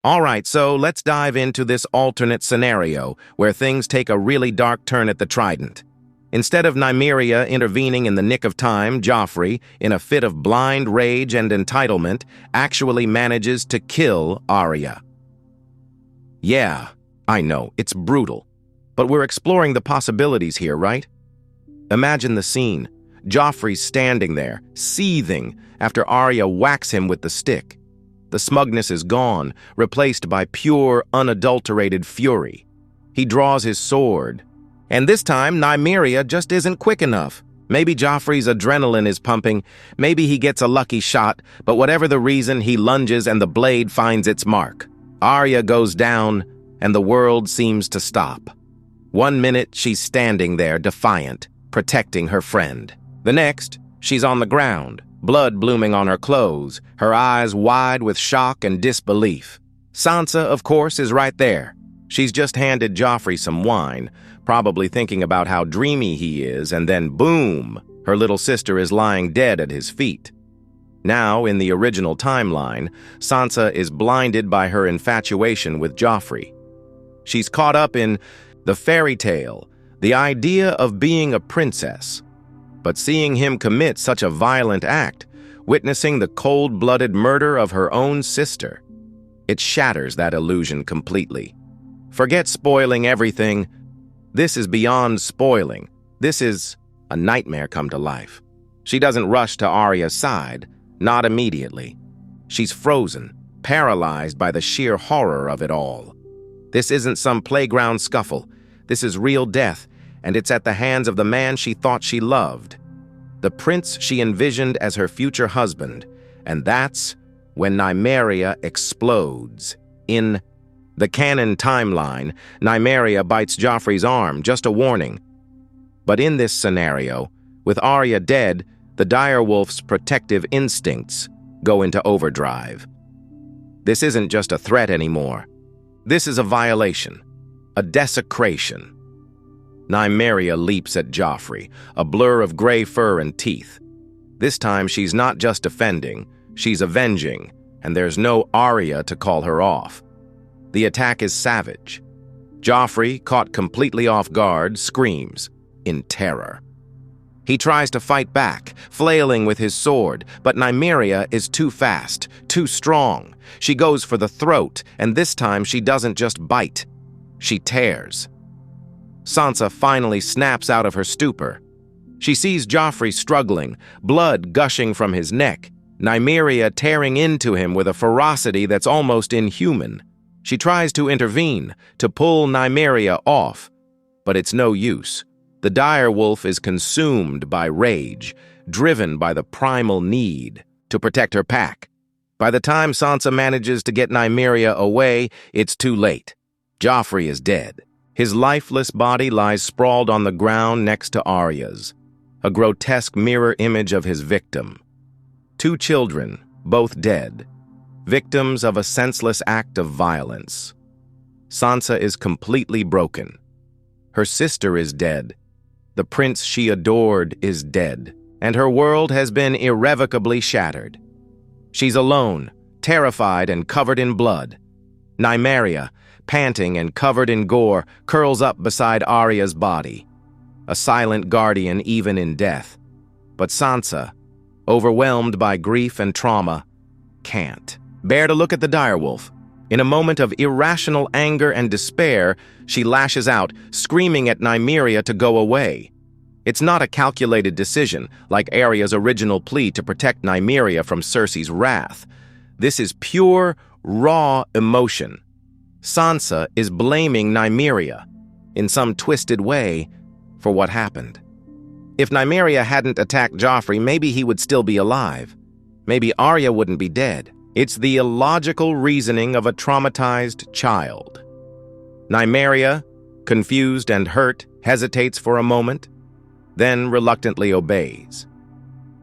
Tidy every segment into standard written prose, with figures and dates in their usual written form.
All right, so let's dive into this alternate scenario where things take a really dark turn at the Trident. Instead of Nymeria intervening in the nick of time, Joffrey, in a fit of blind rage and entitlement, actually manages to kill Arya. Yeah, I know, it's brutal. But we're exploring the possibilities here, right? Imagine the scene. Joffrey's standing there, seething, after Arya whacks him with the stick. The smugness is gone, replaced by pure, unadulterated fury. He draws his sword. And this time, Nymeria just isn't quick enough. Maybe Joffrey's adrenaline is pumping, maybe he gets a lucky shot, but whatever the reason, he lunges and the blade finds its mark. Arya goes down, and the world seems to stop. 1 minute, she's standing there, defiant, protecting her friend. The next, she's on the ground, blood blooming on her clothes, her eyes wide with shock and disbelief. Sansa, of course, is right there. She's just handed Joffrey some wine, probably thinking about how dreamy he is, and then boom, her little sister is lying dead at his feet. Now, in the original timeline, Sansa is blinded by her infatuation with Joffrey. She's caught up in the fairy tale, the idea of being a princess. But seeing him commit such a violent act, witnessing the cold-blooded murder of her own sister, it shatters that illusion completely. Forget spoiling everything. This is beyond spoiling. This is a nightmare come to life. She doesn't rush to Arya's side, not immediately. She's frozen, paralyzed by the sheer horror of it all. This isn't some playground scuffle. This is real death, and it's at the hands of the man she thought she loved, the prince she envisioned as her future husband, and that's when Nymeria explodes. In the canon timeline, Nymeria bites Joffrey's arm, just a warning. But in this scenario, with Arya dead, the direwolf's protective instincts go into overdrive. This isn't just a threat anymore. This is a violation, a desecration. Nymeria leaps at Joffrey, a blur of gray fur and teeth. This time she's not just defending, she's avenging, and there's no Arya to call her off. The attack is savage. Joffrey, caught completely off guard, screams in terror. He tries to fight back, flailing with his sword, but Nymeria is too fast, too strong. She goes for the throat, and this time she doesn't just bite, she tears. Sansa finally snaps out of her stupor. She sees Joffrey struggling, blood gushing from his neck, Nymeria tearing into him with a ferocity that's almost inhuman. She tries to intervene, to pull Nymeria off, but it's no use. The direwolf is consumed by rage, driven by the primal need to protect her pack. By the time Sansa manages to get Nymeria away, it's too late. Joffrey is dead. His lifeless body lies sprawled on the ground next to Arya's, a grotesque mirror image of his victim. 2 children, both dead, victims of a senseless act of violence. Sansa is completely broken. Her sister is dead. The prince she adored is dead, and her world has been irrevocably shattered. She's alone, terrified and covered in blood. Nymeria, panting and covered in gore, curls up beside Arya's body, a silent guardian even in death. But Sansa, overwhelmed by grief and trauma, can't bear to look at the direwolf. In a moment of irrational anger and despair, she lashes out, screaming at Nymeria to go away. It's not a calculated decision, like Arya's original plea to protect Nymeria from Cersei's wrath. This is pure, raw emotion. Sansa is blaming Nymeria, in some twisted way, for what happened. If Nymeria hadn't attacked Joffrey, maybe he would still be alive. Maybe Arya wouldn't be dead. It's the illogical reasoning of a traumatized child. Nymeria, confused and hurt, hesitates for a moment, then reluctantly obeys.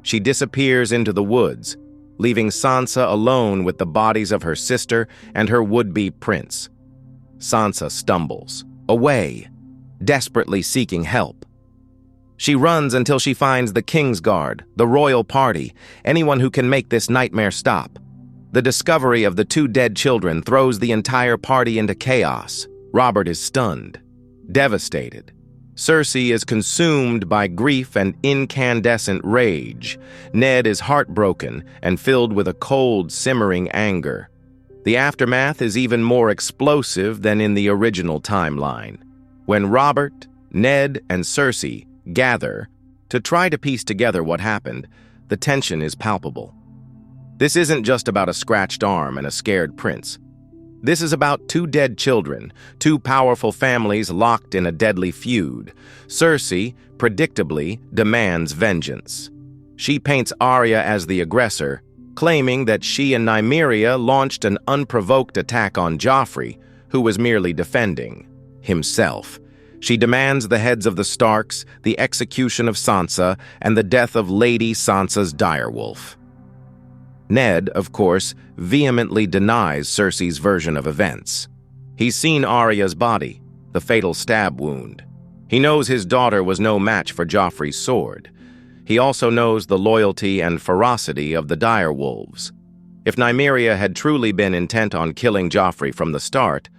She disappears into the woods, leaving Sansa alone with the bodies of her sister and her would-be prince. Sansa stumbles, away, desperately seeking help. She runs until she finds the Kingsguard, the royal party, anyone who can make this nightmare stop. The discovery of the two dead children throws the entire party into chaos. Robert is stunned, devastated. Cersei is consumed by grief and incandescent rage. Ned is heartbroken and filled with a cold, simmering anger. The aftermath is even more explosive than in the original timeline. When Robert, Ned, and Cersei gather to try to piece together what happened, the tension is palpable. This isn't just about a scratched arm and a scared prince. This is about two dead children, two powerful families locked in a deadly feud. Cersei, predictably, demands vengeance. She paints Arya as the aggressor, claiming that she and Nymeria launched an unprovoked attack on Joffrey, who was merely defending himself. She demands the heads of the Starks, the execution of Sansa, and the death of Lady Sansa's direwolf. Ned, of course, vehemently denies Cersei's version of events. He's seen Arya's body, the fatal stab wound. He knows his daughter was no match for Joffrey's sword. He also knows the loyalty and ferocity of the direwolves. If Nymeria had truly been intent on killing Joffrey from the start,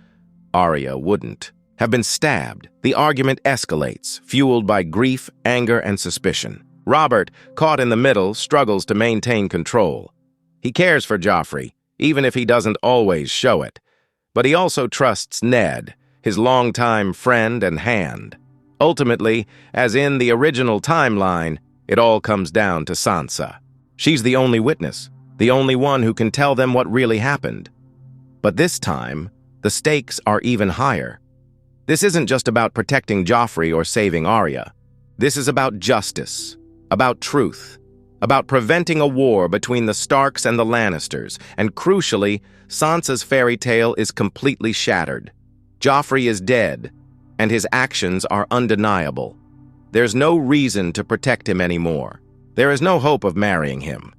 Arya wouldn't have been stabbed. The argument escalates, fueled by grief, anger, and suspicion. Robert, caught in the middle, struggles to maintain control. He cares for Joffrey, even if he doesn't always show it. But he also trusts Ned, his longtime friend and hand. Ultimately, as in the original timeline, it all comes down to Sansa. She's the only witness, the only one who can tell them what really happened. But this time, the stakes are even higher. This isn't just about protecting Joffrey or saving Arya. This is about justice, about truth, about preventing a war between the Starks and the Lannisters, and crucially, Sansa's fairy tale is completely shattered. Joffrey is dead, and his actions are undeniable. There's no reason to protect him anymore. There is no hope of marrying him.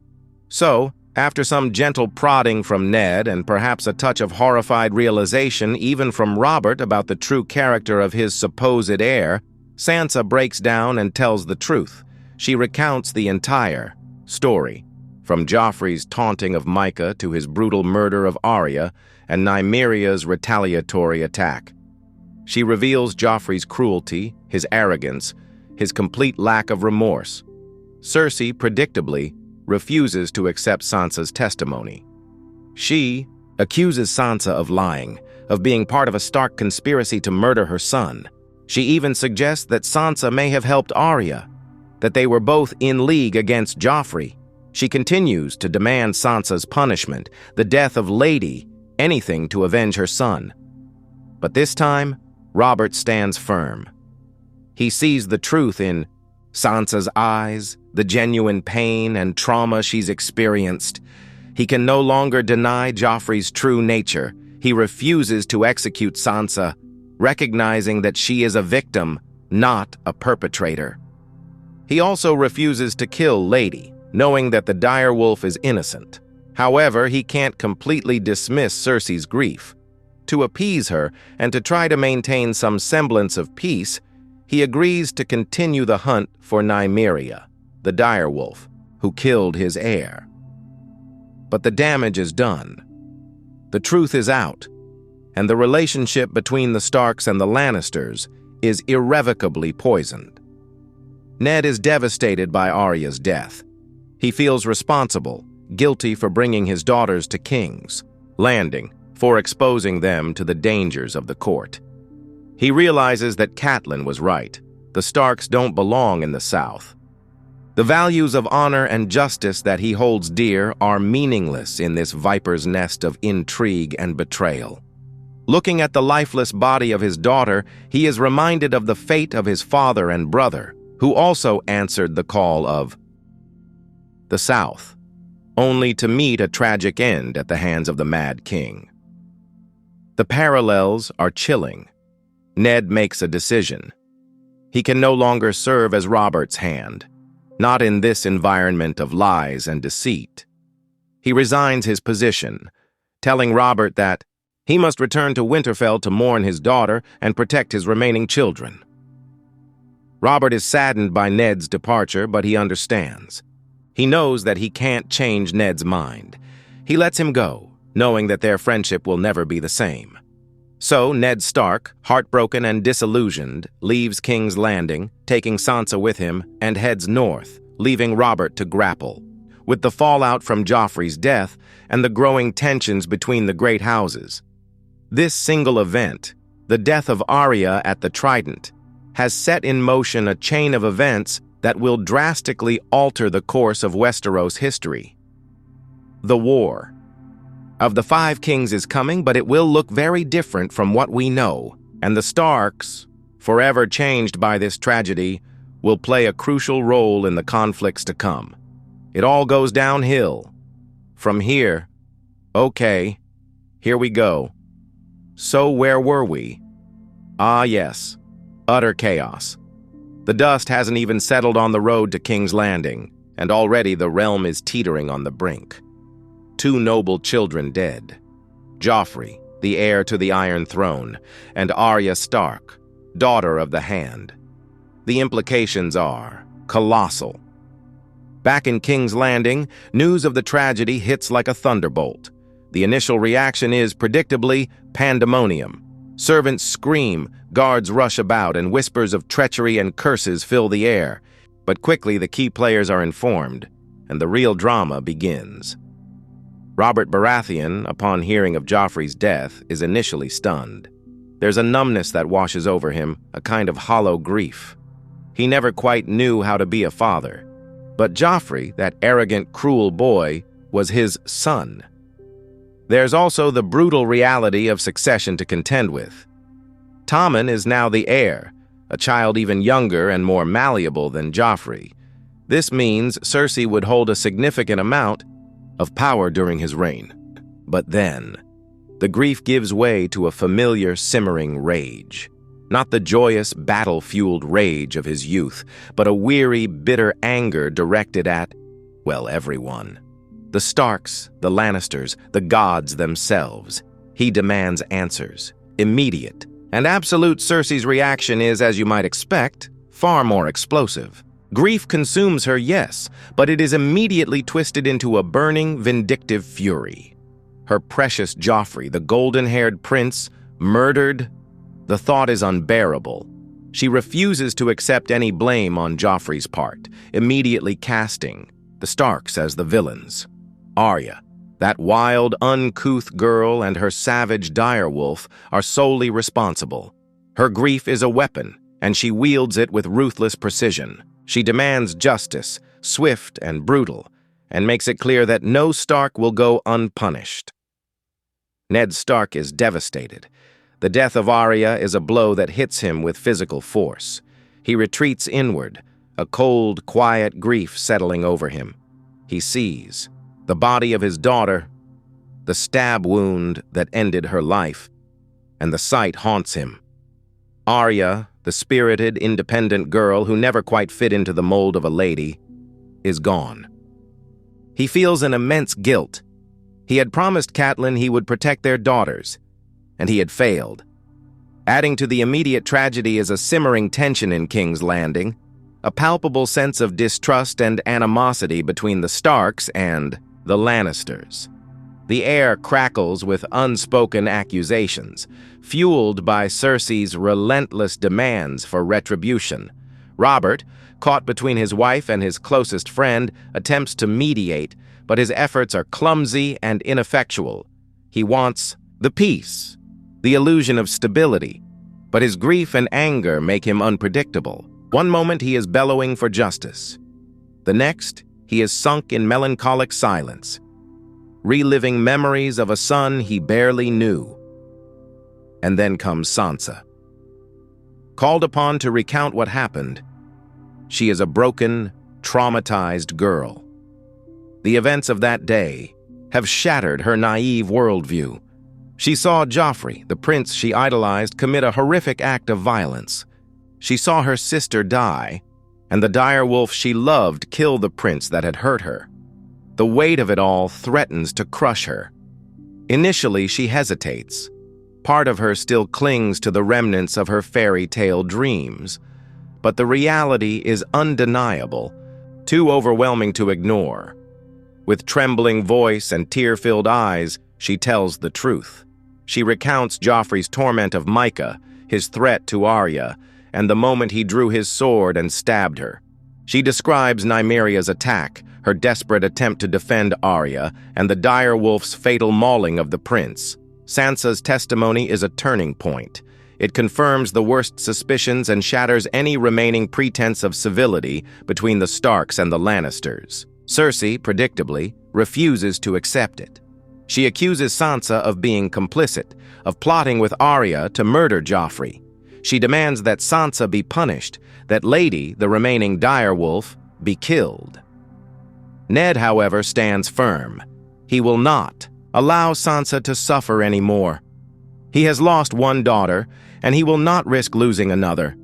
So, after some gentle prodding from Ned and perhaps a touch of horrified realization even from Robert about the true character of his supposed heir, Sansa breaks down and tells the truth. She recounts the entire story, from Joffrey's taunting of Mycah to his brutal murder of Arya and Nymeria's retaliatory attack. She reveals Joffrey's cruelty, his arrogance, his complete lack of remorse. Cersei, predictably, refuses to accept Sansa's testimony. She accuses Sansa of lying, of being part of a Stark conspiracy to murder her son. She even suggests that Sansa may have helped Arya, that they were both in league against Joffrey. She continues to demand Sansa's punishment, the death of Lady, anything to avenge her son. But this time, Robert stands firm. He sees the truth in Sansa's eyes, the genuine pain and trauma she's experienced. He can no longer deny Joffrey's true nature. He refuses to execute Sansa, recognizing that she is a victim, not a perpetrator. He also refuses to kill Lady, knowing that the direwolf is innocent. However, he can't completely dismiss Cersei's grief. To appease her and to try to maintain some semblance of peace, he agrees to continue the hunt for Nymeria, the direwolf, who killed his heir. But the damage is done. The truth is out, and the relationship between the Starks and the Lannisters is irrevocably poisoned. Ned is devastated by Arya's death. He feels responsible, guilty for bringing his daughters to King's Landing, for exposing them to the dangers of the court. He realizes that Catelyn was right. The Starks don't belong in the South. The values of honor and justice that he holds dear are meaningless in this viper's nest of intrigue and betrayal. Looking at the lifeless body of his daughter, he is reminded of the fate of his father and brother, who also answered the call of the South, only to meet a tragic end at the hands of the Mad King. The parallels are chilling. Ned makes a decision. He can no longer serve as Robert's hand, not in this environment of lies and deceit. He resigns his position, telling Robert that he must return to Winterfell to mourn his daughter and protect his remaining children. Robert is saddened by Ned's departure, but he understands. He knows that he can't change Ned's mind. He lets him go, knowing that their friendship will never be the same. So Ned Stark, heartbroken and disillusioned, leaves King's Landing, taking Sansa with him, and heads north, leaving Robert to grapple with the fallout from Joffrey's death and the growing tensions between the great houses. This single event, the death of Arya at the Trident, has set in motion a chain of events that will drastically alter the course of Westeros history. The War of the Five Kings is coming, but it will look very different from what we know, and the Starks, forever changed by this tragedy, will play a crucial role in the conflicts to come. It all goes downhill. From here, okay, here we go. So where were we? Ah yes, utter chaos. The dust hasn't even settled on the road to King's Landing, and already the realm is teetering on the brink. 2 noble children dead. Joffrey, the heir to the Iron Throne, and Arya Stark, daughter of the Hand. The implications are colossal. Back in King's Landing, news of the tragedy hits like a thunderbolt. The initial reaction is, predictably, pandemonium. Servants scream, guards rush about, and whispers of treachery and curses fill the air. But quickly the key players are informed, and the real drama begins. Robert Baratheon, upon hearing of Joffrey's death, is initially stunned. There's a numbness that washes over him, a kind of hollow grief. He never quite knew how to be a father. But Joffrey, that arrogant, cruel boy, was his son. There's also the brutal reality of succession to contend with. Tommen is now the heir, a child even younger and more malleable than Joffrey. This means Cersei would hold a significant amount of power during his reign. But then, the grief gives way to a familiar simmering rage. Not the joyous, battle-fueled rage of his youth, but a weary, bitter anger directed at, well, everyone. The Starks, the Lannisters, the gods themselves. He demands answers, immediate. And absolute Cersei's reaction is, as you might expect, far more explosive. Grief consumes her, yes, but it is immediately twisted into a burning, vindictive fury. Her precious Joffrey, the golden-haired prince, murdered. The thought is unbearable. She refuses to accept any blame on Joffrey's part, immediately casting the Starks as the villains. Arya, that wild, uncouth girl, and her savage direwolf are solely responsible. Her grief is a weapon, and she wields it with ruthless precision. She demands justice, swift and brutal, and makes it clear that no Stark will go unpunished. Ned Stark is devastated. The death of Arya is a blow that hits him with physical force. He retreats inward, a cold, quiet grief settling over him. He sees the body of his daughter, the stab wound that ended her life, and the sight haunts him. Arya, the spirited, independent girl who never quite fit into the mold of a lady, is gone. He feels an immense guilt. He had promised Catelyn he would protect their daughters, and he had failed. Adding to the immediate tragedy is a simmering tension in King's Landing, a palpable sense of distrust and animosity between the Starks and the Lannisters. The air crackles with unspoken accusations, fueled by Cersei's relentless demands for retribution. Robert, caught between his wife and his closest friend, attempts to mediate, but his efforts are clumsy and ineffectual. He wants the peace, the illusion of stability, but his grief and anger make him unpredictable. One moment he is bellowing for justice. The next, he is sunk in melancholic silence, reliving memories of a son he barely knew. And then comes Sansa. Called upon to recount what happened, she is a broken, traumatized girl. The events of that day have shattered her naive worldview. She saw Joffrey, the prince she idolized, commit a horrific act of violence. She saw her sister die, and the direwolf she loved kill the prince that had hurt her. The weight of it all threatens to crush her. Initially, she hesitates. Part of her still clings to the remnants of her fairy tale dreams. But the reality is undeniable, too overwhelming to ignore. With trembling voice and tear-filled eyes, she tells the truth. She recounts Joffrey's torment of Micah, his threat to Arya, and the moment he drew his sword and stabbed her. She describes Nymeria's attack, her desperate attempt to defend Arya, and the dire wolf's fatal mauling of the prince. Sansa's testimony is a turning point. It confirms the worst suspicions and shatters any remaining pretense of civility between the Starks and the Lannisters. Cersei, predictably, refuses to accept it. She accuses Sansa of being complicit, of plotting with Arya to murder Joffrey. She demands that Sansa be punished, that Lady, the remaining direwolf, be killed. Ned, however, stands firm. He will not allow Sansa to suffer anymore. He has lost one daughter, and he will not risk losing another.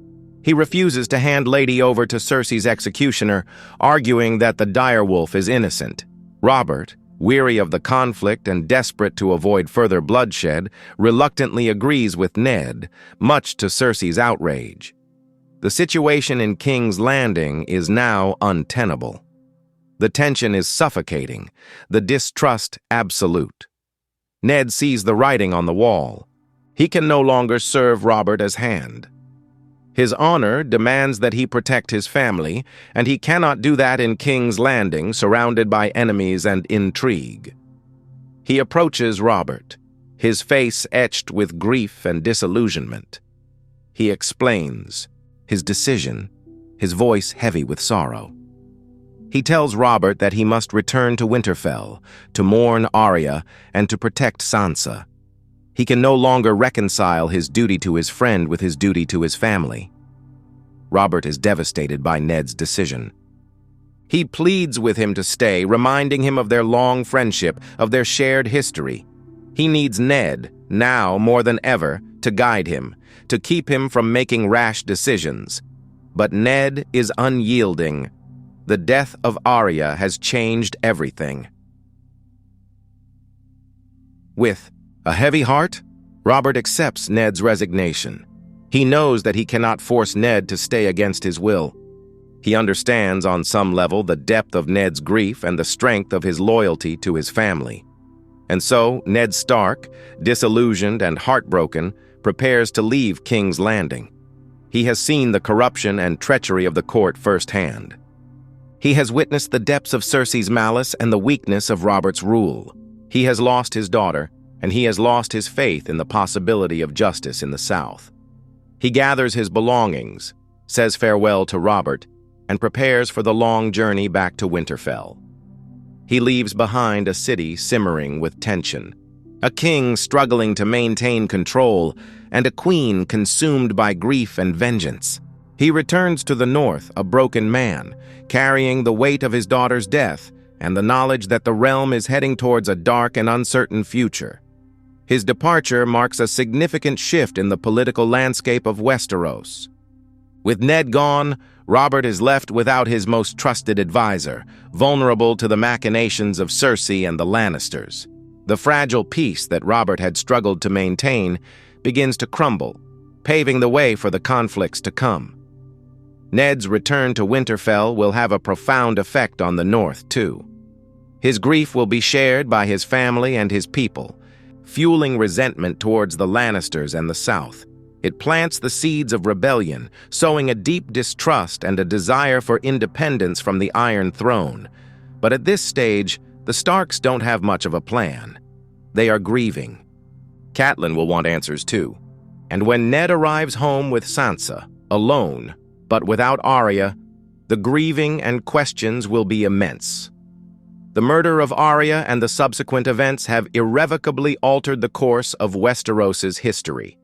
He refuses to hand Lady over to Cersei's executioner, arguing that the direwolf is innocent. Robert, weary of the conflict and desperate to avoid further bloodshed, reluctantly agrees with Ned, much to Cersei's outrage. The situation in King's Landing is now untenable. The tension is suffocating, the distrust absolute. Ned sees the writing on the wall. He can no longer serve Robert as hand. His honor demands that he protect his family, and he cannot do that in King's Landing, surrounded by enemies and intrigue. He approaches Robert, his face etched with grief and disillusionment. He explains his decision, his voice heavy with sorrow. He tells Robert that he must return to Winterfell, to mourn Arya, and to protect Sansa. He can no longer reconcile his duty to his friend with his duty to his family. Robert is devastated by Ned's decision. He pleads with him to stay, reminding him of their long friendship, of their shared history. He needs Ned, now more than ever, to guide him, to keep him from making rash decisions. But Ned is unyielding. The death of Arya has changed everything. With a heavy heart, Robert accepts Ned's resignation. He knows that he cannot force Ned to stay against his will. He understands on some level the depth of Ned's grief and the strength of his loyalty to his family. And so, Ned Stark, disillusioned and heartbroken, prepares to leave King's Landing. He has seen the corruption and treachery of the court firsthand. He has witnessed the depths of Cersei's malice and the weakness of Robert's rule. He has lost his daughter, and he has lost his faith in the possibility of justice in the South. He gathers his belongings, says farewell to Robert, and prepares for the long journey back to Winterfell. He leaves behind a city simmering with tension, a king struggling to maintain control, and a queen consumed by grief and vengeance. He returns to the north, a broken man, carrying the weight of his daughter's death and the knowledge that the realm is heading towards a dark and uncertain future. His departure marks a significant shift in the political landscape of Westeros. With Ned gone, Robert is left without his most trusted advisor, vulnerable to the machinations of Cersei and the Lannisters. The fragile peace that Robert had struggled to maintain begins to crumble, paving the way for the conflicts to come. Ned's return to Winterfell will have a profound effect on the North, too. His grief will be shared by his family and his people, fueling resentment towards the Lannisters and the South. It plants the seeds of rebellion, sowing a deep distrust and a desire for independence from the Iron Throne. But at this stage, the Starks don't have much of a plan. They are grieving. Catelyn will want answers too. And when Ned arrives home with Sansa, alone, but without Arya, the grieving and questions will be immense. The murder of Arya and the subsequent events have irrevocably altered the course of Westeros's history.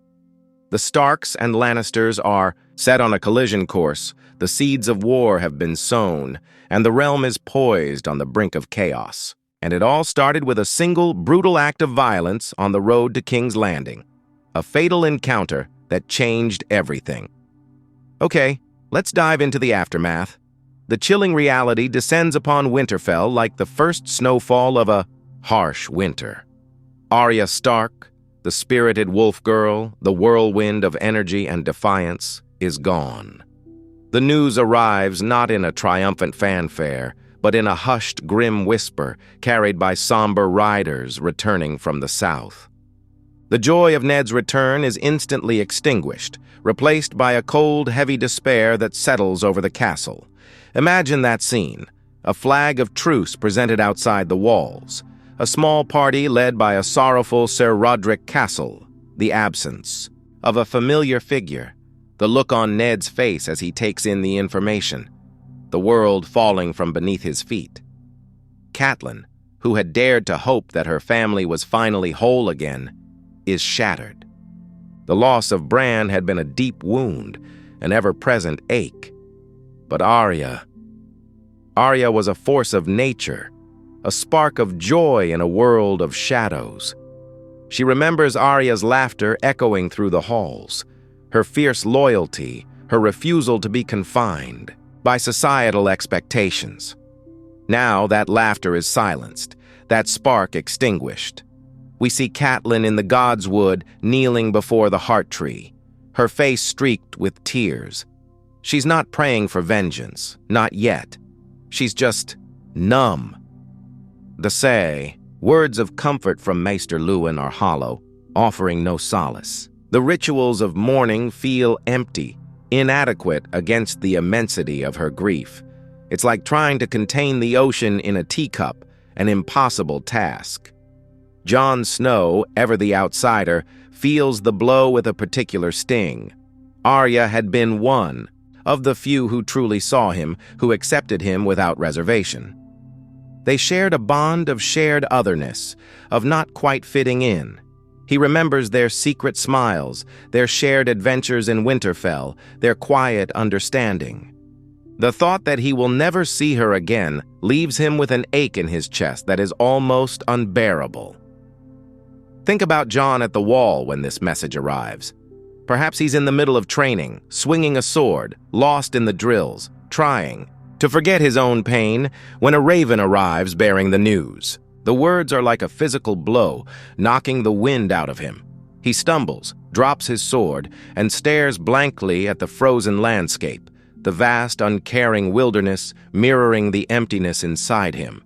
The Starks and Lannisters are set on a collision course, the seeds of war have been sown, and the realm is poised on the brink of chaos. And it all started with a single, brutal act of violence on the road to King's Landing. A fatal encounter that changed everything. Okay, let's dive into the aftermath. The chilling reality descends upon Winterfell like the first snowfall of a harsh winter. Arya Stark, the spirited wolf girl, the whirlwind of energy and defiance, is gone. The news arrives not in a triumphant fanfare, but in a hushed, grim whisper carried by somber riders returning from the south. The joy of Ned's return is instantly extinguished, replaced by a cold, heavy despair that settles over the castle. Imagine that scene. A flag of truce presented outside the walls. A small party led by a sorrowful Sir Roderick Castle. The absence of a familiar figure. The look on Ned's face as he takes in the information. The world falling from beneath his feet. Catelyn, who had dared to hope that her family was finally whole again, is shattered. The loss of Bran had been a deep wound, an ever-present ache. But Arya was a force of nature, a spark of joy in a world of shadows. She remembers Arya's laughter echoing through the halls, her fierce loyalty, her refusal to be confined by societal expectations. Now that laughter is silenced, that spark extinguished. We see Catelyn in the Godswood kneeling before the Heart Tree, her face streaked with tears. She's not praying for vengeance, not yet. She's just numb. The say, words of comfort from Maester Luwin are hollow, offering no solace. The rituals of mourning feel empty, inadequate against the immensity of her grief. It's like trying to contain the ocean in a teacup, an impossible task. Jon Snow, ever the outsider, feels the blow with a particular sting. Arya had been one of the few who truly saw him, who accepted him without reservation. They shared a bond of shared otherness, of not quite fitting in. He remembers their secret smiles, their shared adventures in Winterfell, their quiet understanding. The thought that he will never see her again leaves him with an ache in his chest that is almost unbearable. Think about Jon at the wall when this message arrives. Perhaps he's in the middle of training, swinging a sword, lost in the drills, trying to forget his own pain when a raven arrives bearing the news. The words are like a physical blow, knocking the wind out of him. He stumbles, drops his sword, and stares blankly at the frozen landscape, the vast, uncaring wilderness mirroring the emptiness inside him.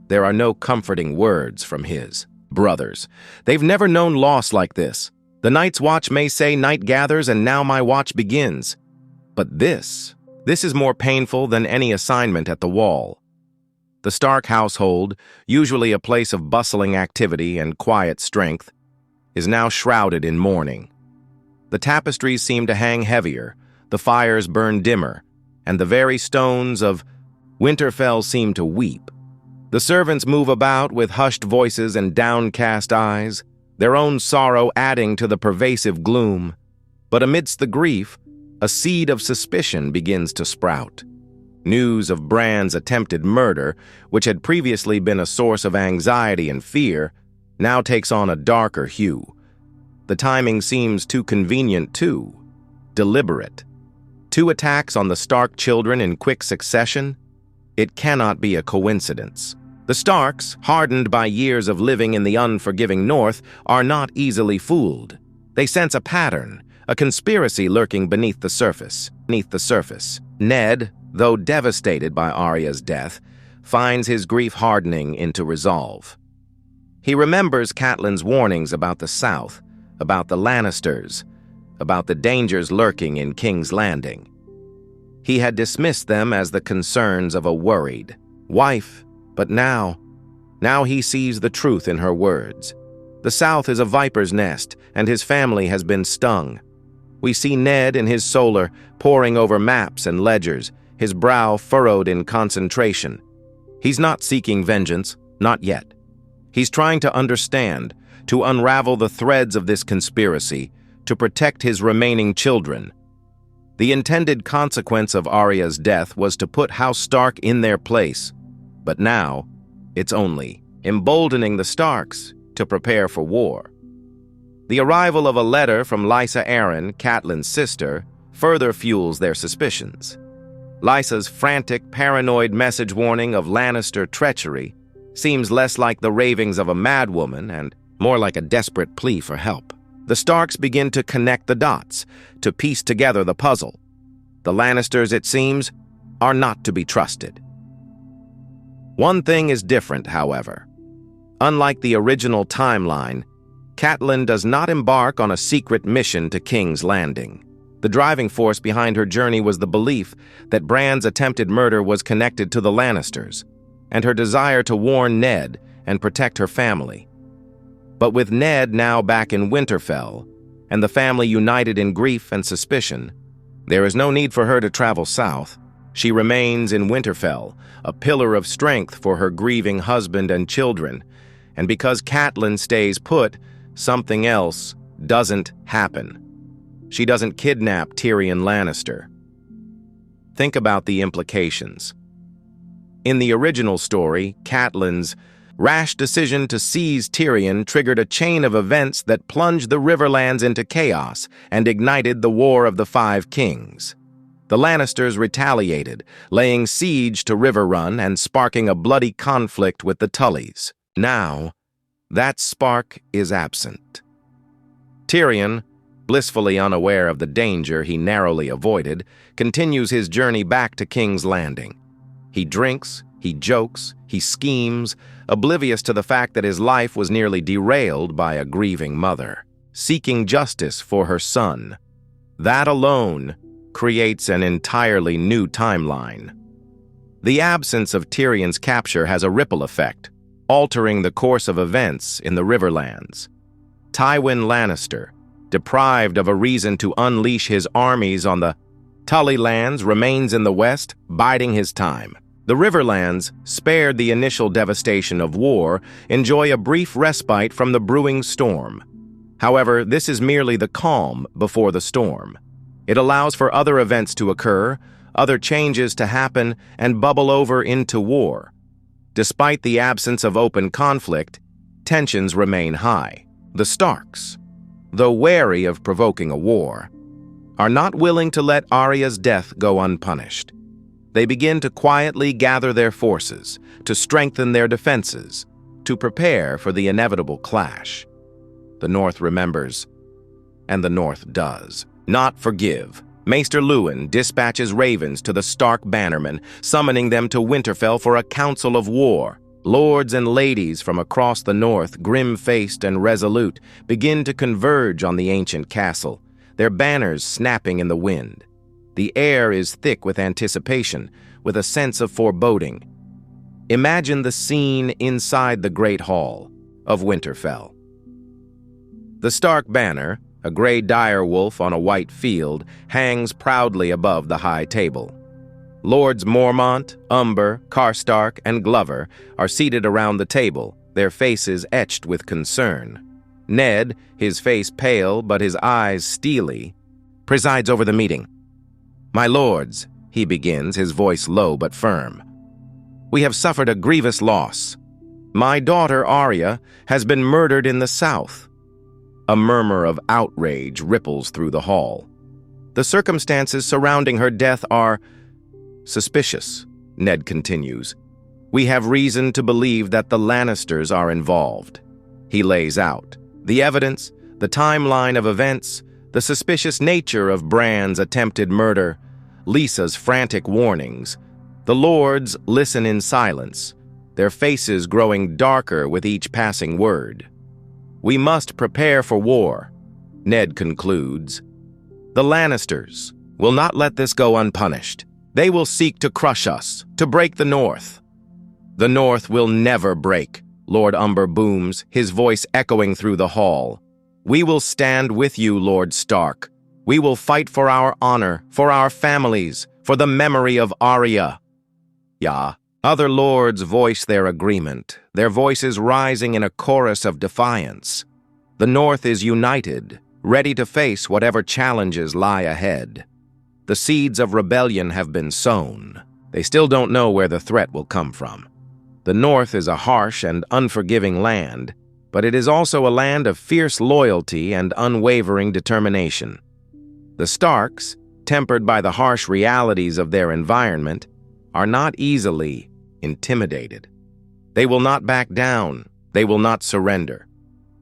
There are no comforting words from his brothers. They've never known loss like this. The Night's Watch may say night gathers and now my watch begins. But this is more painful than any assignment at the wall. The Stark household, usually a place of bustling activity and quiet strength, is now shrouded in mourning. The tapestries seem to hang heavier, the fires burn dimmer, and the very stones of Winterfell seem to weep. The servants move about with hushed voices and downcast eyes, their own sorrow adding to the pervasive gloom. But amidst the grief, a seed of suspicion begins to sprout. News of Bran's attempted murder, which had previously been a source of anxiety and fear, now takes on a darker hue. The timing seems too convenient too, deliberate. 2 attacks on the Stark children in quick succession? It cannot be a coincidence. The Starks, hardened by years of living in the unforgiving North, are not easily fooled. They sense a pattern, a conspiracy lurking beneath the surface. Ned, though devastated by Arya's death, finds his grief hardening into resolve. He remembers Catelyn's warnings about the South, about the Lannisters, about the dangers lurking in King's Landing. He had dismissed them as the concerns of a worried wife, but now he sees the truth in her words. The South is a viper's nest, and his family has been stung. We see Ned in his solar, poring over maps and ledgers, his brow furrowed in concentration. He's not seeking vengeance, not yet. He's trying to understand, to unravel the threads of this conspiracy, to protect his remaining children. The intended consequence of Arya's death was to put House Stark in their place, but now it's only emboldening the Starks to prepare for war. The arrival of a letter from Lysa Arryn, Catelyn's sister, further fuels their suspicions. Lysa's frantic, paranoid message warning of Lannister treachery seems less like the ravings of a madwoman and more like a desperate plea for help. The Starks begin to connect the dots, to piece together the puzzle. The Lannisters, it seems, are not to be trusted. One thing is different, however. Unlike the original timeline, Catelyn does not embark on a secret mission to King's Landing. The driving force behind her journey was the belief that Bran's attempted murder was connected to the Lannisters, and her desire to warn Ned and protect her family. But with Ned now back in Winterfell, and the family united in grief and suspicion, there is no need for her to travel south. She remains in Winterfell, a pillar of strength for her grieving husband and children, and because Catelyn stays put, something else doesn't happen. She doesn't kidnap Tyrion Lannister. Think about the implications. In the original story, Catelyn's rash decision to seize Tyrion triggered a chain of events that plunged the Riverlands into chaos and ignited the War of the Five Kings. The Lannisters retaliated, laying siege to Riverrun and sparking a bloody conflict with the Tullys. Now, that spark is absent. Tyrion, blissfully unaware of the danger he narrowly avoided, continues his journey back to King's Landing. He drinks, he jokes, he schemes, oblivious to the fact that his life was nearly derailed by a grieving mother, seeking justice for her son. That alone creates an entirely new timeline. The absence of Tyrion's capture has a ripple effect, altering the course of events in the Riverlands. Tywin Lannister, deprived of a reason to unleash his armies on the Tully lands, remains in the west, biding his time. The Riverlands, spared the initial devastation of war, enjoy a brief respite from the brewing storm. However, this is merely the calm before the storm. It allows for other events to occur, other changes to happen, and bubble over into war. Despite the absence of open conflict, tensions remain high. The Starks, though wary of provoking a war, are not willing to let Arya's death go unpunished. They begin to quietly gather their forces, to strengthen their defenses, to prepare for the inevitable clash. The North remembers, and the North does not forgive. Maester Luwin dispatches ravens to the Stark bannermen, summoning them to Winterfell for a council of war. Lords and ladies from across the north, grim-faced and resolute, begin to converge on the ancient castle, their banners snapping in the wind. The air is thick with anticipation, with a sense of foreboding. Imagine the scene inside the Great Hall of Winterfell. The Stark banner, a gray direwolf on a white field, hangs proudly above the high table. Lords Mormont, Umber, Karstark, and Glover are seated around the table, their faces etched with concern. Ned, his face pale but his eyes steely, presides over the meeting. "My lords," he begins, his voice low but firm, "we have suffered a grievous loss. My daughter, Arya, has been murdered in the south." A murmur of outrage ripples through the hall. The circumstances surrounding her death are suspicious, Ned continues. "We have reason to believe that the Lannisters are involved." He lays out the evidence, the timeline of events, the suspicious nature of Bran's attempted murder, Lysa's frantic warnings. The lords listen in silence, their faces growing darker with each passing word. "We must prepare for war," Ned concludes. "The Lannisters will not let this go unpunished. They will seek to crush us, to break the North." "The North will never break," Lord Umber booms, his voice echoing through the hall. "We will stand with you, Lord Stark. We will fight for our honor, for our families, for the memory of Arya." "Yeah." Other lords voice their agreement, their voices rising in a chorus of defiance. The North is united, ready to face whatever challenges lie ahead. The seeds of rebellion have been sown. They still don't know where the threat will come from. The North is a harsh and unforgiving land, but it is also a land of fierce loyalty and unwavering determination. The Starks, tempered by the harsh realities of their environment, are not easily intimidated. They will not back down. They will not surrender.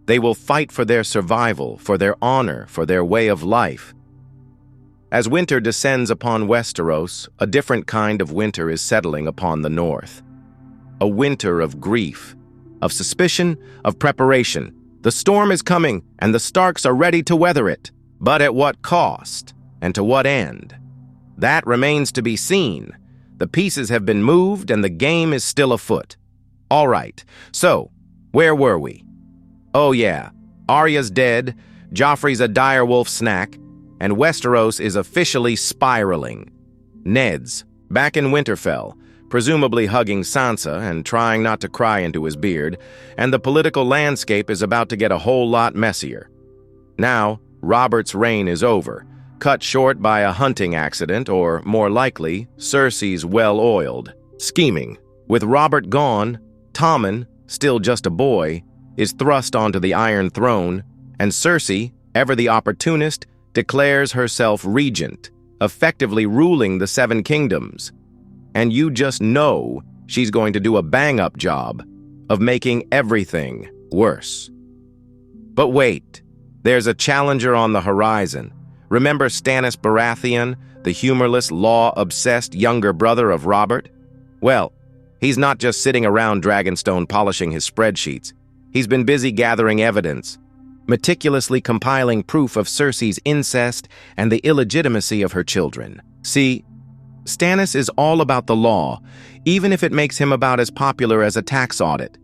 They will fight for their survival, for their honor, for their way of life. As winter descends upon Westeros, a different kind of winter is settling upon the North. A winter of grief, of suspicion, of preparation. The storm is coming, and the Starks are ready to weather it. But at what cost? And to what end? That remains to be seen. The pieces have been moved, and the game is still afoot. All right, so, where were we? Oh yeah, Arya's dead, Joffrey's a direwolf snack, and Westeros is officially spiraling. Ned's back in Winterfell, presumably hugging Sansa and trying not to cry into his beard, and the political landscape is about to get a whole lot messier. Now, Robert's reign is over, cut short by a hunting accident, or, more likely, Cersei's well-oiled scheming. With Robert gone, Tommen, still just a boy, is thrust onto the Iron Throne, and Cersei, ever the opportunist, declares herself regent, effectively ruling the Seven Kingdoms. And you just know she's going to do a bang-up job of making everything worse. But wait, there's a challenger on the horizon. Remember Stannis Baratheon, the humorless, law-obsessed younger brother of Robert? Well, he's not just sitting around Dragonstone polishing his spreadsheets. He's been busy gathering evidence, meticulously compiling proof of Cersei's incest and the illegitimacy of her children. See, Stannis is all about the law, even if it makes him about as popular as a tax audit.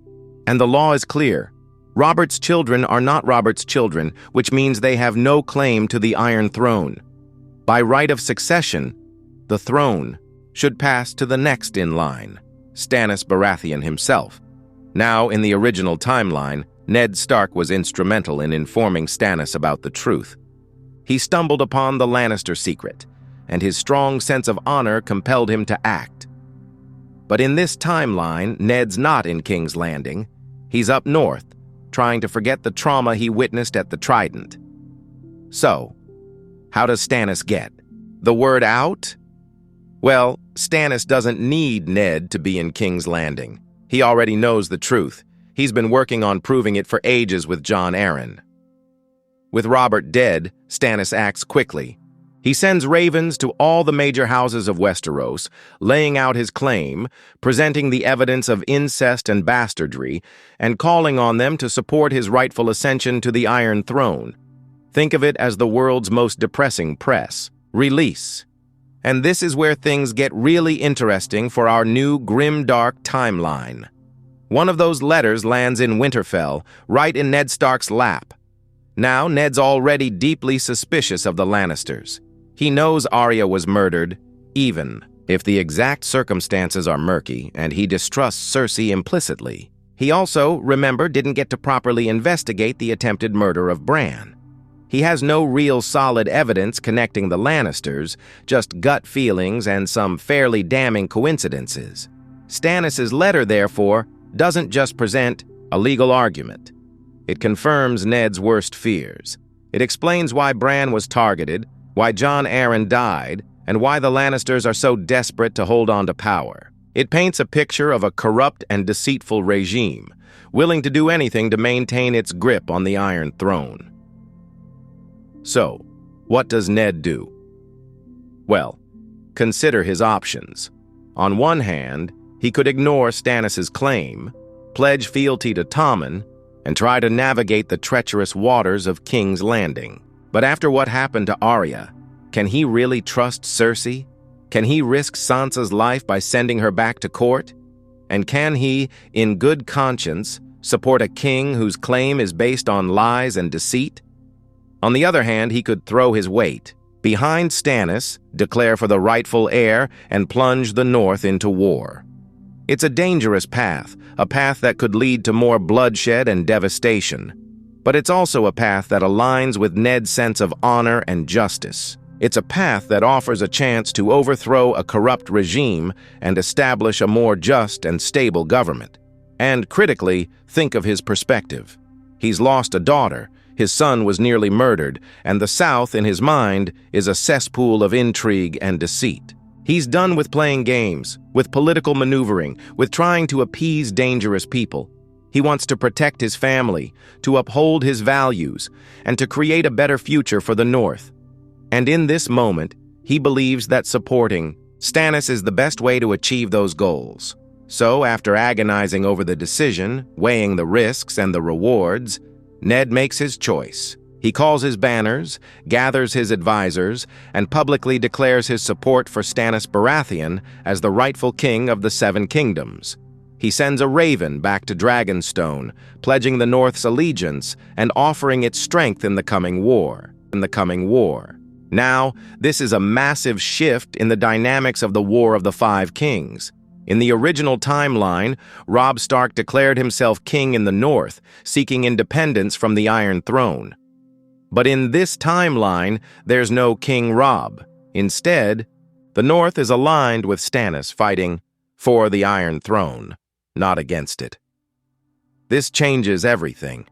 And the law is clear. Robert's children are not Robert's children, which means they have no claim to the Iron Throne. By right of succession, the throne should pass to the next in line, Stannis Baratheon himself. Now, in the original timeline, Ned Stark was instrumental in informing Stannis about the truth. He stumbled upon the Lannister secret, and his strong sense of honor compelled him to act. But in this timeline, Ned's not in King's Landing. He's up north, trying to forget the trauma he witnessed at the Trident. So, how does Stannis get the word out? Well, Stannis doesn't need Ned to be in King's Landing. He already knows the truth. He's been working on proving it for ages with Jon Arryn. With Robert dead, Stannis acts quickly. He sends ravens to all the major houses of Westeros, laying out his claim, presenting the evidence of incest and bastardry, and calling on them to support his rightful ascension to the Iron Throne. Think of it as the world's most depressing press release. And this is where things get really interesting for our new grimdark timeline. One of those letters lands in Winterfell, right in Ned Stark's lap. Now, Ned's already deeply suspicious of the Lannisters. He knows Arya was murdered, even if the exact circumstances are murky, and he distrusts Cersei implicitly. He also, remember, didn't get to properly investigate the attempted murder of Bran. He has no real solid evidence connecting the Lannisters, just gut feelings and some fairly damning coincidences. Stannis' letter, therefore, doesn't just present a legal argument. It confirms Ned's worst fears. It explains why Bran was targeted, why Jon Arryn died, and why the Lannisters are so desperate to hold on to power. It paints a picture of a corrupt and deceitful regime, willing to do anything to maintain its grip on the Iron Throne. So, what does Ned do? Well, consider his options. On one hand, he could ignore Stannis' claim, pledge fealty to Tommen, and try to navigate the treacherous waters of King's Landing. But after what happened to Arya, can he really trust Cersei? Can he risk Sansa's life by sending her back to court? And can he, in good conscience, support a king whose claim is based on lies and deceit? On the other hand, he could throw his weight behind Stannis, declare for the rightful heir, and plunge the North into war. It's a dangerous path, a path that could lead to more bloodshed and devastation. But it's also a path that aligns with Ned's sense of honor and justice. It's a path that offers a chance to overthrow a corrupt regime and establish a more just and stable government. And critically, think of his perspective. He's lost a daughter, his son was nearly murdered, and the South, in his mind, is a cesspool of intrigue and deceit. He's done with playing games, with political maneuvering, with trying to appease dangerous people. He wants to protect his family, to uphold his values, and to create a better future for the North. And in this moment, he believes that supporting Stannis is the best way to achieve those goals. So, after agonizing over the decision, weighing the risks and the rewards, Ned makes his choice. He calls his banners, gathers his advisors, and publicly declares his support for Stannis Baratheon as the rightful king of the Seven Kingdoms. He sends a raven back to Dragonstone, pledging the North's allegiance and offering its strength in the coming war. Now, this is a massive shift in the dynamics of the War of the Five Kings. In the original timeline, Robb Stark declared himself king in the North, seeking independence from the Iron Throne. But in this timeline, there's no King Robb. Instead, the North is aligned with Stannis fighting for the Iron Throne, not against it. This changes everything.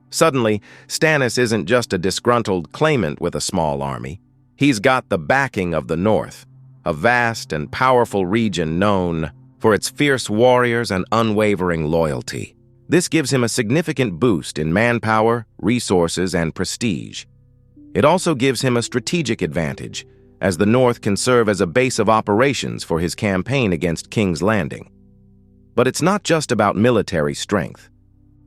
Suddenly, Stannis isn't just a disgruntled claimant with a small army. He's got the backing of the North, a vast and powerful region known for its fierce warriors and unwavering loyalty. This gives him a significant boost in manpower, resources, and prestige. It also gives him a strategic advantage, as the North can serve as a base of operations for his campaign against King's Landing. But it's not just about military strength.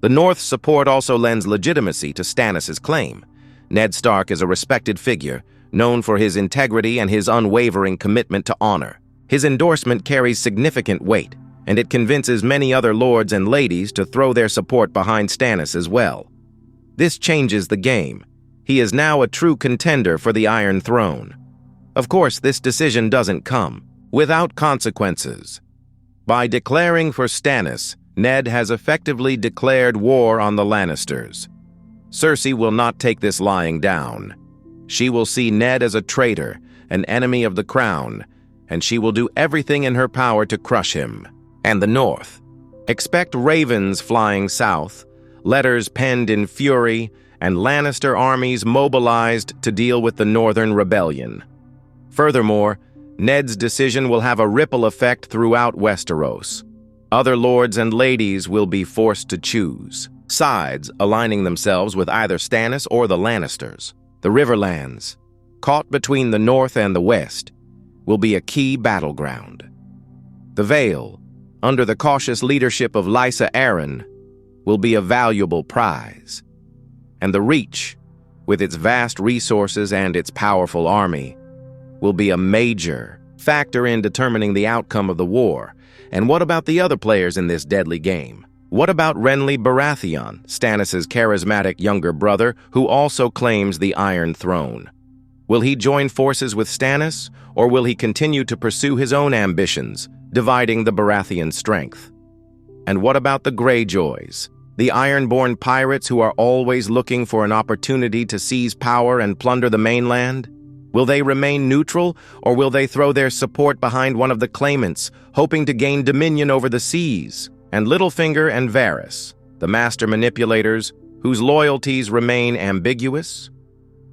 The North's support also lends legitimacy to Stannis' claim. Ned Stark is a respected figure, known for his integrity and his unwavering commitment to honor. His endorsement carries significant weight, and it convinces many other lords and ladies to throw their support behind Stannis as well. This changes the game. He is now a true contender for the Iron Throne. Of course, this decision doesn't come without consequences. By declaring for Stannis, Ned has effectively declared war on the Lannisters. Cersei will not take this lying down. She will see Ned as a traitor, an enemy of the crown, and she will do everything in her power to crush him. And the North. Expect ravens flying south, letters penned in fury, and Lannister armies mobilized to deal with the Northern Rebellion. Furthermore, Ned's decision will have a ripple effect throughout Westeros. Other lords and ladies will be forced to choose sides, aligning themselves with either Stannis or the Lannisters. The Riverlands, caught between the North and the West, will be a key battleground. The Vale, under the cautious leadership of Lysa Arryn, will be a valuable prize. And the Reach, with its vast resources and its powerful army, will be a major factor in determining the outcome of the war. And what about the other players in this deadly game? What about Renly Baratheon, Stannis' charismatic younger brother, who also claims the Iron Throne? Will he join forces with Stannis, or will he continue to pursue his own ambitions, dividing the Baratheon strength? And what about the Greyjoys, the Ironborn pirates who are always looking for an opportunity to seize power and plunder the mainland? Will they remain neutral, or will they throw their support behind one of the claimants, hoping to gain dominion over the seas? And Littlefinger and Varys, the master manipulators, whose loyalties remain ambiguous?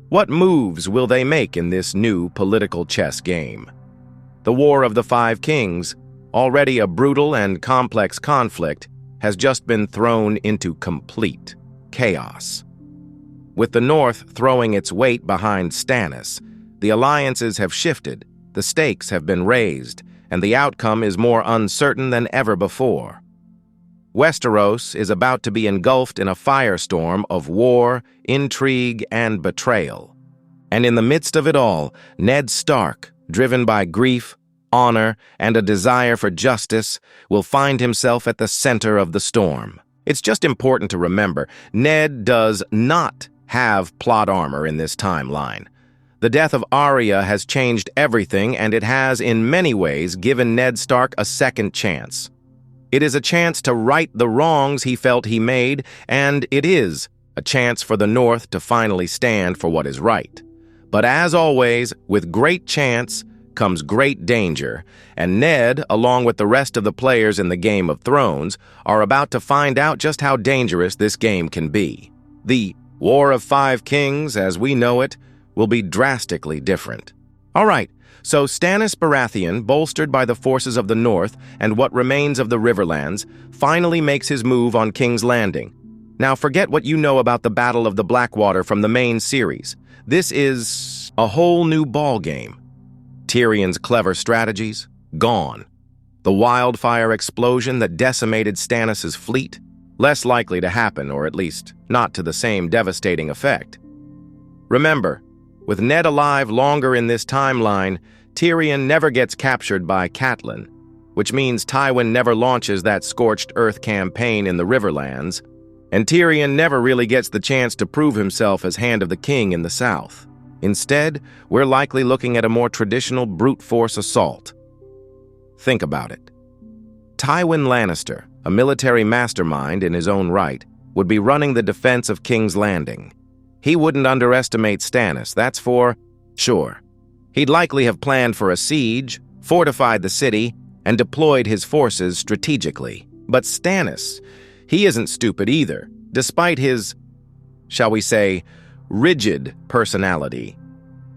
What moves will they make in this new political chess game? The War of the Five Kings, already a brutal and complex conflict, has just been thrown into complete chaos. With the North throwing its weight behind Stannis, the alliances have shifted, the stakes have been raised, and the outcome is more uncertain than ever before. Westeros is about to be engulfed in a firestorm of war, intrigue, and betrayal. And in the midst of it all, Ned Stark, driven by grief, honor, and a desire for justice, will find himself at the center of the storm. It's just important to remember, Ned does not have plot armor in this timeline. The death of Arya has changed everything, and it has, in many ways, given Ned Stark a second chance. It is a chance to right the wrongs he felt he made, and it is a chance for the North to finally stand for what is right. But as always, with great chance comes great danger, and Ned, along with the rest of the players in the Game of Thrones, are about to find out just how dangerous this game can be. The War of Five Kings, as we know it, will be drastically different. All right. So Stannis Baratheon, bolstered by the forces of the North and what remains of the Riverlands, finally makes his move on King's Landing. Now forget what you know about the Battle of the Blackwater from the main series. This is a whole new ballgame. Tyrion's clever strategies, gone. The wildfire explosion that decimated Stannis' fleet? Less likely to happen, or at least not to the same devastating effect. Remember, with Ned alive longer in this timeline, Tyrion never gets captured by Catelyn, which means Tywin never launches that Scorched Earth campaign in the Riverlands, and Tyrion never really gets the chance to prove himself as Hand of the King in the South. Instead, we're likely looking at a more traditional brute force assault. Think about it. Tywin Lannister, a military mastermind in his own right, would be running the defense of King's Landing. He wouldn't underestimate Stannis, that's for sure. He'd likely have planned for a siege, fortified the city, and deployed his forces strategically. But Stannis, he isn't stupid either, despite his, shall we say, rigid personality.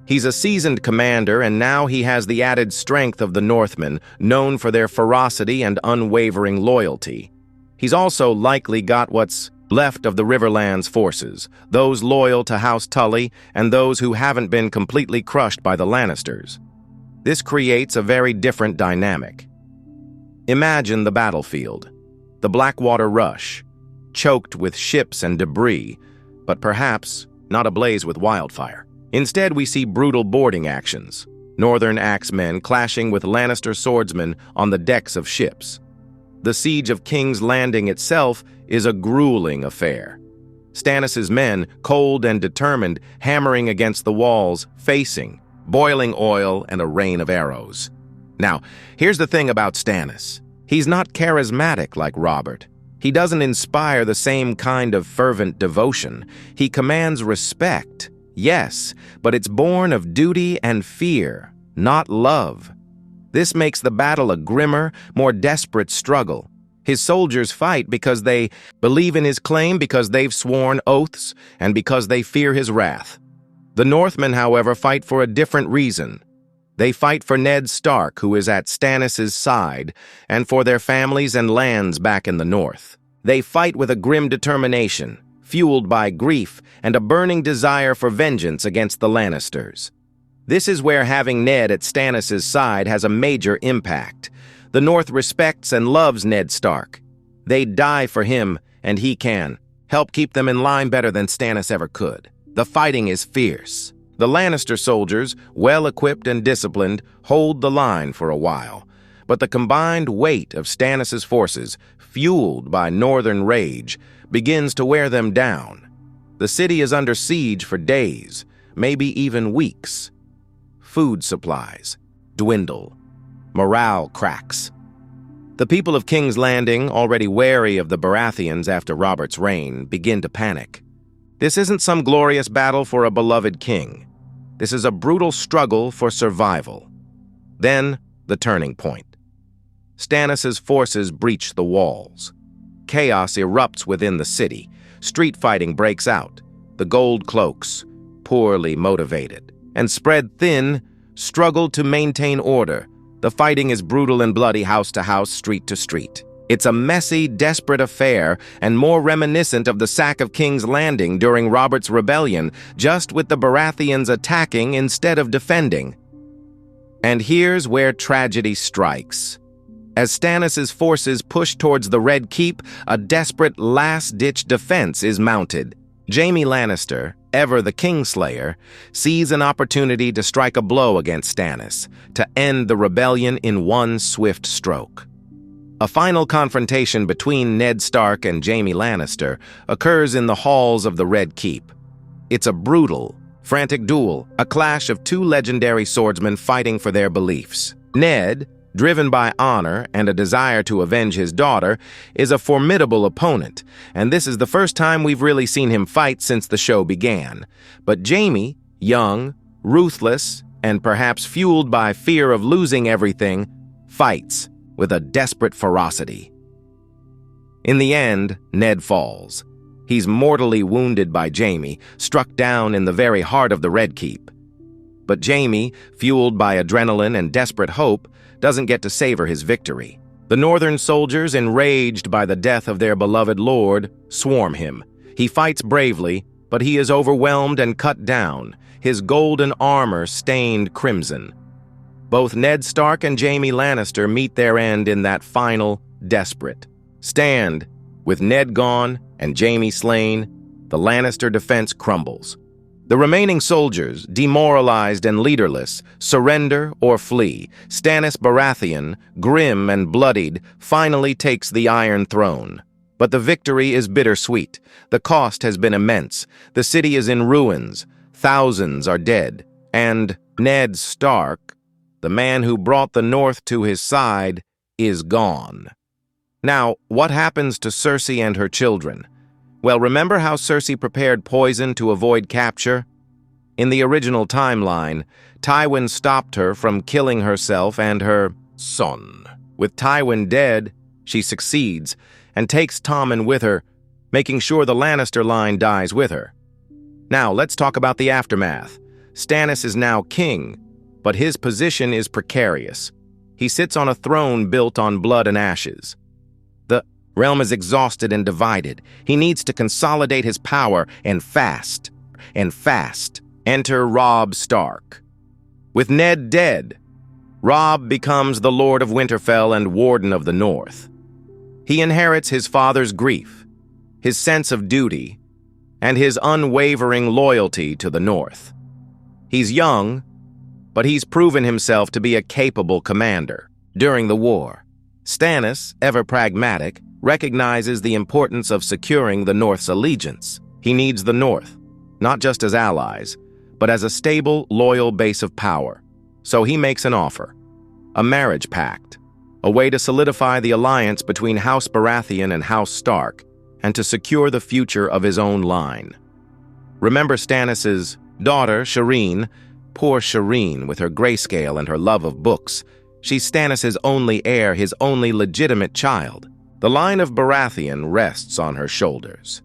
He's a seasoned commander, and now he has the added strength of the Northmen, known for their ferocity and unwavering loyalty. He's also likely got what's left of the Riverlands forces, those loyal to House Tully and those who haven't been completely crushed by the Lannisters. This creates a very different dynamic. Imagine the battlefield, the Blackwater Rush, choked with ships and debris, but perhaps not ablaze with wildfire. Instead, we see brutal boarding actions, Northern axemen clashing with Lannister swordsmen on the decks of ships. The siege of King's Landing itself is a grueling affair. Stannis' men, cold and determined, hammering against the walls, facing boiling oil and a rain of arrows. Now, here's the thing about Stannis. He's not charismatic like Robert. He doesn't inspire the same kind of fervent devotion. He commands respect, yes, but it's born of duty and fear, not love. This makes the battle a grimmer, more desperate struggle. His soldiers fight because they believe in his claim, because they've sworn oaths, and because they fear his wrath. The Northmen, however, fight for a different reason. They fight for Ned Stark, who is at Stannis' side, and for their families and lands back in the north. They fight with a grim determination, fueled by grief and a burning desire for vengeance against the Lannisters. This is where having Ned at Stannis' side has a major impact. The North respects and loves Ned Stark. They'd die for him, and he can help keep them in line better than Stannis ever could. The fighting is fierce. The Lannister soldiers, well-equipped and disciplined, hold the line for a while. But the combined weight of Stannis' forces, fueled by northern rage, begins to wear them down. The city is under siege for days, maybe even weeks. Food supplies dwindle. Morale cracks. The people of King's Landing, already wary of the Baratheons after Robert's reign, begin to panic. This isn't some glorious battle for a beloved king. This is a brutal struggle for survival. Then, the turning point. Stannis' forces breach the walls. Chaos erupts within the city. Street fighting breaks out. The Gold Cloaks, poorly motivated and spread thin, struggle to maintain order. The fighting is brutal and bloody, house to house, street to street. It's a messy, desperate affair, and more reminiscent of the sack of King's Landing during Robert's rebellion, just with the Baratheons attacking instead of defending. And here's where tragedy strikes. As Stannis' forces push towards the Red Keep, a desperate last-ditch defense is mounted. Jaime Lannister, ever the Kingslayer, sees an opportunity to strike a blow against Stannis, to end the rebellion in one swift stroke. A final confrontation between Ned Stark and Jaime Lannister occurs in the halls of the Red Keep. It's a brutal, frantic duel, a clash of two legendary swordsmen fighting for their beliefs. Ned, driven by honor and a desire to avenge his daughter, is a formidable opponent, and this is the first time we've really seen him fight since the show began. But Jaime, young, ruthless, and perhaps fueled by fear of losing everything, fights with a desperate ferocity. In the end, Ned falls. He's mortally wounded by Jaime, struck down in the very heart of the Red Keep. But Jaime, fueled by adrenaline and desperate hope, doesn't get to savor his victory. The northern soldiers, enraged by the death of their beloved lord, swarm him. He fights bravely, but he is overwhelmed and cut down, his golden armor stained crimson. Both Ned Stark and Jaime Lannister meet their end in that final, desperate stand. With Ned gone and Jaime slain, the Lannister defense crumbles. The remaining soldiers, demoralized and leaderless, surrender or flee. Stannis Baratheon, grim and bloodied, finally takes the Iron Throne. But the victory is bittersweet. The cost has been immense. The city is in ruins. Thousands are dead. And Ned Stark, the man who brought the North to his side, is gone. Now, what happens to Cersei and her children? Well, remember how Cersei prepared poison to avoid capture? In the original timeline, Tywin stopped her from killing herself and her son. With Tywin dead, she succeeds and takes Tommen with her, making sure the Lannister line dies with her. Now, let's talk about the aftermath. Stannis is now king, but his position is precarious. He sits on a throne built on blood and ashes. The realm is exhausted and divided. He needs to consolidate his power and fast. Enter Robb Stark. With Ned dead, Robb becomes the Lord of Winterfell and Warden of the North. He inherits his father's grief, his sense of duty, and his unwavering loyalty to the North. He's young, but he's proven himself to be a capable commander. During the war, Stannis, ever pragmatic, recognizes the importance of securing the North's allegiance. He needs the North, not just as allies, but as a stable, loyal base of power. So he makes an offer, a marriage pact, a way to solidify the alliance between House Baratheon and House Stark, and to secure the future of his own line. Remember Stannis's daughter, Shireen. Poor Shireen, with her grayscale and her love of books. She's Stannis' only heir, his only legitimate child. The line of Baratheon rests on her shoulders.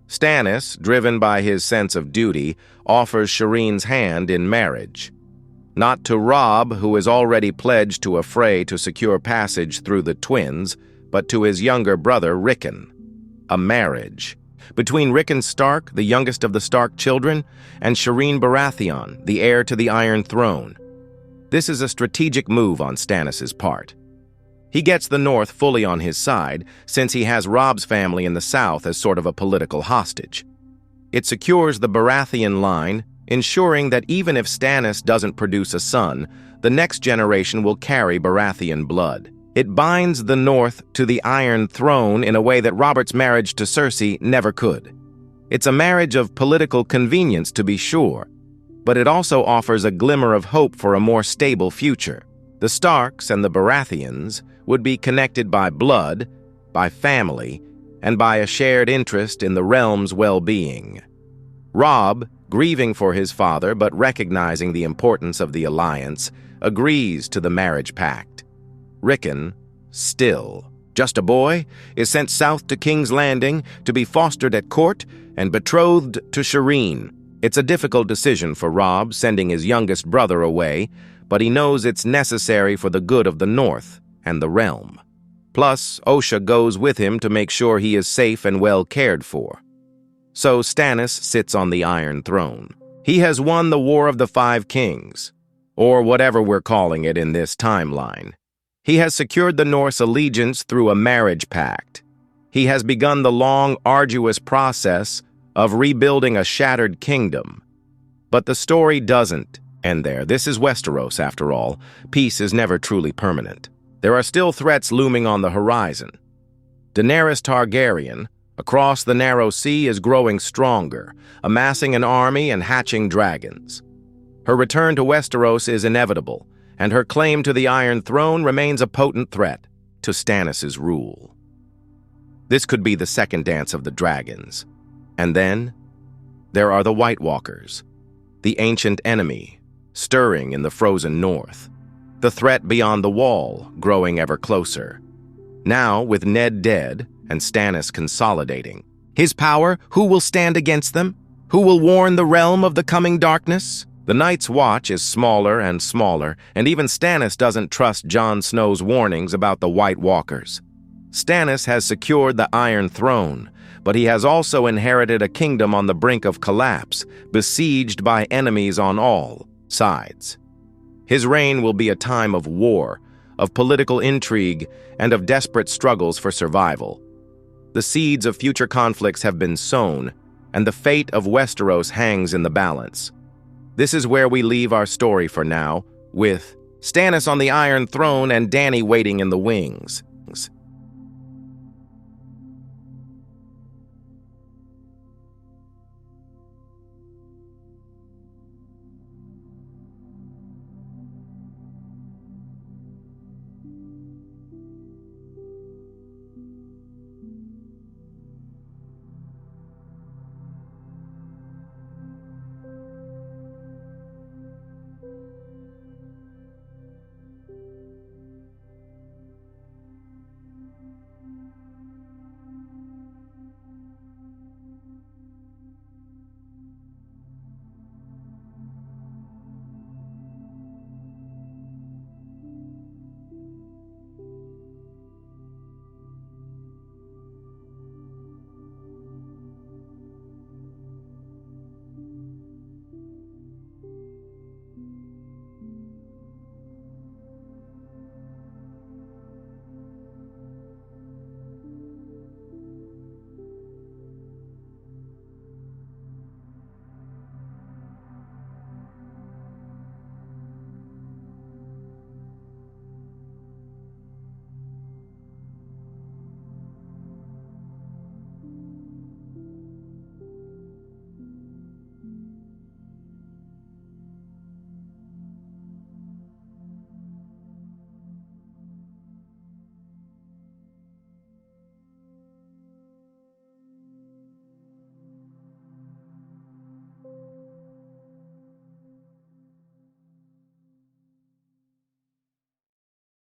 Stannis, driven by his sense of duty, offers Shireen's hand in marriage. Not to Robb, who is already pledged to a fray to secure passage through the twins, but to his younger brother, Rickon. A marriage between Rickon Stark, the youngest of the Stark children, and Shireen Baratheon, the heir to the Iron Throne. This is a strategic move on Stannis' part. He gets the North fully on his side, since he has Robb's family in the South as sort of a political hostage. It secures the Baratheon line, ensuring that even if Stannis doesn't produce a son, the next generation will carry Baratheon blood. It binds the North to the Iron Throne in a way that Robert's marriage to Cersei never could. It's a marriage of political convenience, to be sure, but it also offers a glimmer of hope for a more stable future. The Starks and the Baratheons would be connected by blood, by family, and by a shared interest in the realm's well-being. Robb, grieving for his father but recognizing the importance of the alliance, agrees to the marriage pact. Rickon, still just a boy, is sent south to King's Landing to be fostered at court and betrothed to Shireen. It's a difficult decision for Robb, sending his youngest brother away, but he knows it's necessary for the good of the North and the realm. Plus, Osha goes with him to make sure he is safe and well cared for. So Stannis sits on the Iron Throne. He has won the War of the Five Kings, or whatever we're calling it in this timeline. He has secured the North's allegiance through a marriage pact. He has begun the long, arduous process of rebuilding a shattered kingdom. But the story doesn't end there. This is Westeros, after all. Peace is never truly permanent. There are still threats looming on the horizon. Daenerys Targaryen, across the Narrow Sea, is growing stronger, amassing an army and hatching dragons. Her return to Westeros is inevitable, and her claim to the Iron Throne remains a potent threat to Stannis' rule. This could be the second dance of the dragons. And then, there are the White Walkers, the ancient enemy, stirring in the frozen north. The threat beyond the wall, growing ever closer. Now, with Ned dead and Stannis consolidating his power, who will stand against them? Who will warn the realm of the coming darkness? The Night's Watch is smaller and smaller, and even Stannis doesn't trust Jon Snow's warnings about the White Walkers. Stannis has secured the Iron Throne, but he has also inherited a kingdom on the brink of collapse, besieged by enemies on all sides. His reign will be a time of war, of political intrigue, and of desperate struggles for survival. The seeds of future conflicts have been sown, and the fate of Westeros hangs in the balance. This is where we leave our story for now, with Stannis on the Iron Throne and Dany waiting in the wings.